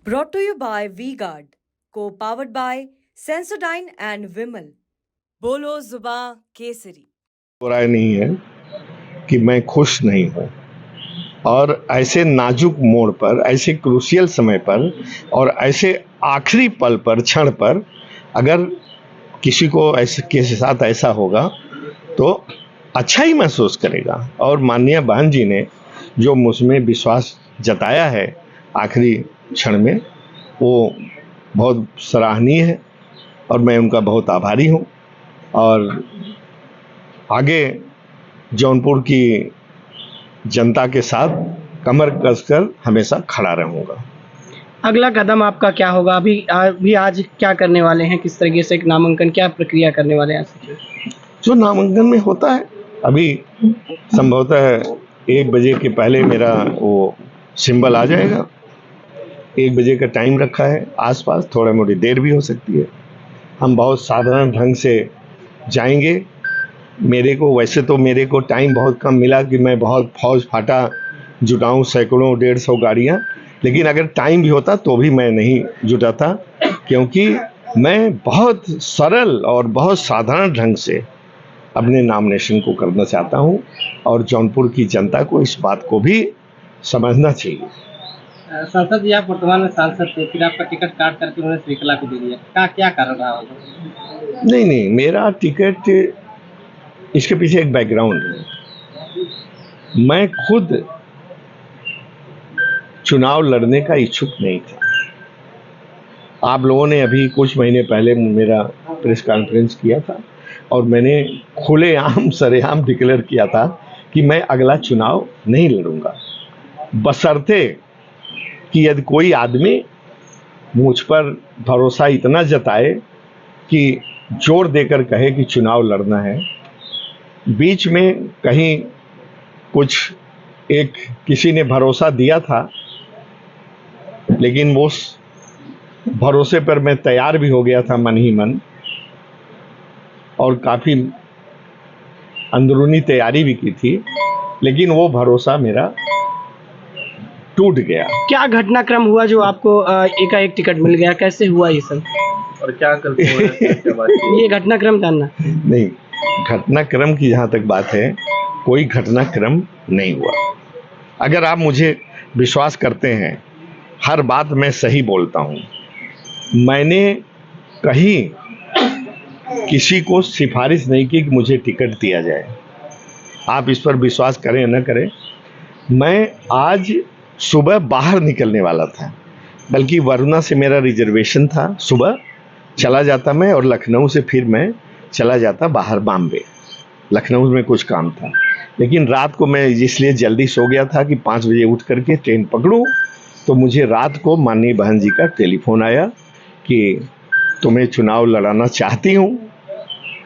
Brought to you by V-Guard, co-powered by Sensodyne and Vimal. बोलो जुबां केसरी। बुराई नहीं है कि मैं खुश नहीं हूँ, और ऐसे नाजुक मोड़ पर, ऐसे क्रूशियल समय पर और ऐसे आखिरी पल पर, क्षण पर अगर किसी को ऐसे के साथ ऐसा होगा तो अच्छा ही महसूस करेगा। और माननीय बहन जी ने जो मुझमें विश्वास जताया है आखिरी क्षण में, वो बहुत सराहनीय है और मैं उनका बहुत आभारी हूँ। और आगे जौनपुर की जनता के साथ कमर कसकर हमेशा खड़ा रहूँगा। अगला कदम आपका क्या होगा? अभी आज क्या करने वाले हैं? किस तरीके से एक नामांकन, क्या प्रक्रिया करने वाले हैं? जो नामांकन में होता है, अभी संभवतः 1 बजे के पहले मेरा वो सिंबल आ जाएगा। 1 बजे का टाइम रखा है, आसपास थोड़ा मोड़ी देर भी हो सकती है। हम बहुत साधारण ढंग से जाएंगे। वैसे तो मेरे को टाइम बहुत कम मिला कि मैं बहुत फौज फाटा जुटाऊं, सैकड़ों 150 गाड़ियां, लेकिन अगर टाइम भी होता तो भी मैं नहीं जुटाता, क्योंकि मैं बहुत सरल और बहुत साधारण ढंग से अपने नॉमिनेशन को करना चाहता हूं, और जौनपुर की जनता को इस बात को भी समझना चाहिए। सांसद जी, आप वर्तमान में सांसद थे, फिर आपका टिकट काट करके उन्होंने श्रीकला को दे दिया, क्या कारण रहा होगा? नहीं, मेरा टिकट, इसके पीछे एक बैकग्राउंड है। मैं खुद चुनाव लड़ने का इच्छुक नहीं था। आप लोगों ने अभी कुछ महीने पहले मेरा प्रेस कॉन्फ्रेंस किया था और मैंने खुलेआम सरेआम डिक्लेयर किया था कि मैं अगला चुनाव नहीं लड़ूंगा, बशर्ते कि यदि कोई आदमी मुझ पर भरोसा इतना जताए कि जोर देकर कहे कि चुनाव लड़ना है। बीच में कहीं कुछ एक किसी ने भरोसा दिया था, लेकिन वो भरोसे पर मैं तैयार भी हो गया था मन ही मन, और काफ़ी अंदरूनी तैयारी भी की थी, लेकिन वो भरोसा मेरा टूट गया। क्या घटनाक्रम हुआ जो आपको एकाएक टिकट मिल गया? कैसे हुआ ये सब, और क्या करते हो? ये घटनाक्रम जानना। नहीं, घटनाक्रम की जहाँ तक बात है, कोई घटनाक्रम नहीं हुआ। अगर आप मुझे विश्वास करते हैं, हर बात मैं सही बोलता हूँ। मैंने कहीं किसी को सिफारिश नहीं की कि मुझे टिकट दिया जाए। आप इस पर विश्वास करें या न करें, मैं आज सुबह बाहर निकलने वाला था, बल्कि वरुणा से मेरा रिजर्वेशन था। सुबह चला जाता मैं, और लखनऊ से फिर मैं चला जाता बाहर बॉम्बे। लखनऊ में कुछ काम था, लेकिन रात को मैं इसलिए जल्दी सो गया था कि 5 बजे उठ करके ट्रेन पकड़ूं। तो मुझे रात को माननीय बहन जी का टेलीफोन आया कि तुम्हें चुनाव लड़ाना चाहती हूँ,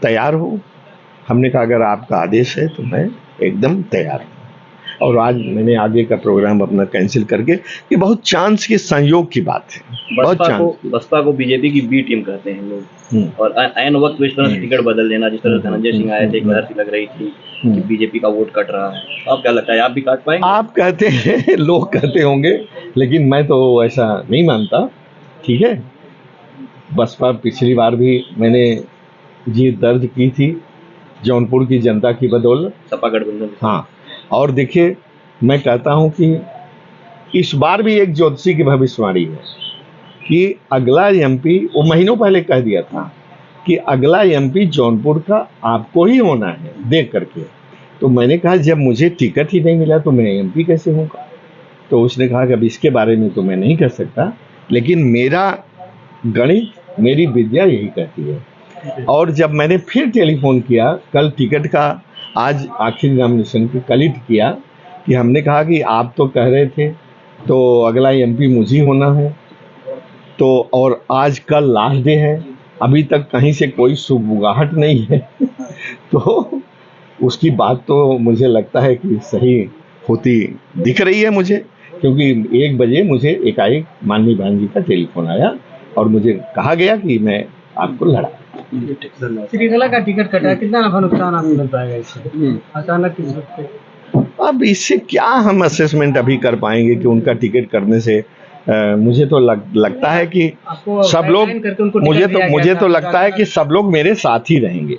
तैयार हो? हमने कहा अगर आपका आदेश है तो मैं एकदम तैयार हूँ। और आज मैंने आगे का प्रोग्राम अपना कैंसिल करके, ये बहुत चांस के संयोग की बात है। बसपा को बीजेपी की बी टीम कहते हैं लोग, और ऐन वक्त में इस तरह टिकट बदल देना, जिस तरह धनंजय सिंह आए थे, एक लहर सी लग रही थी कि बीजेपी का वोट कट रहा है। आप क्या लगता है, आप भी काट पाएंगे? आप कहते हैं, लोग कहते होंगे, लेकिन मैं तो ऐसा नहीं मानता। ठीक है, बसपा पिछली बार भी मैंने जीत दर्ज की थी जौनपुर की जनता की बदौलत, सपा गठबंधन। हाँ, और देखिए, मैं कहता हूं कि इस बार भी एक ज्योतिषी की भविष्यवाणी है कि अगला एमपी, वो महीनों पहले कह दिया था कि अगला एमपी जौनपुर का आपको ही होना है, देख करके। तो मैंने कहा जब मुझे टिकट ही नहीं मिला तो मैं एमपी कैसे होऊंगा? तो उसने कहा कि अब इसके बारे में तो मैं नहीं कर सकता, लेकिन मेरा गणित, मेरी विद्या यही कहती है। और जब मैंने फिर टेलीफोन किया कल टिकट का, आज आखिरी नॉमिनेशन की कल ही किया, कि हमने कहा कि आप तो कह रहे थे तो अगला एमपी मुझे होना है, तो और आज कल लास्ट डे है, अभी तक कहीं से कोई सुगबुगाहट नहीं है तो उसकी बात तो मुझे लगता है कि सही होती दिख रही है मुझे, क्योंकि 1 बजे मुझे एकाएक माननीय बहन जी का टेलीफोन आया और मुझे कहा गया कि मैं आपको लड़ा। श्रीकला का टिकट कटा, कितना नफा नुकसान आपको मिल पाएगा इससे अचानक? अब इससे क्या हम असेसमेंट अभी कर पाएंगे कि उनका टिकट करने से मुझे तो लगता है कि आपको सब लोग guideline करके उनको टिकट दिया गया मुझे था, तो लगता है कि सब लोग मेरे साथ ही रहेंगे।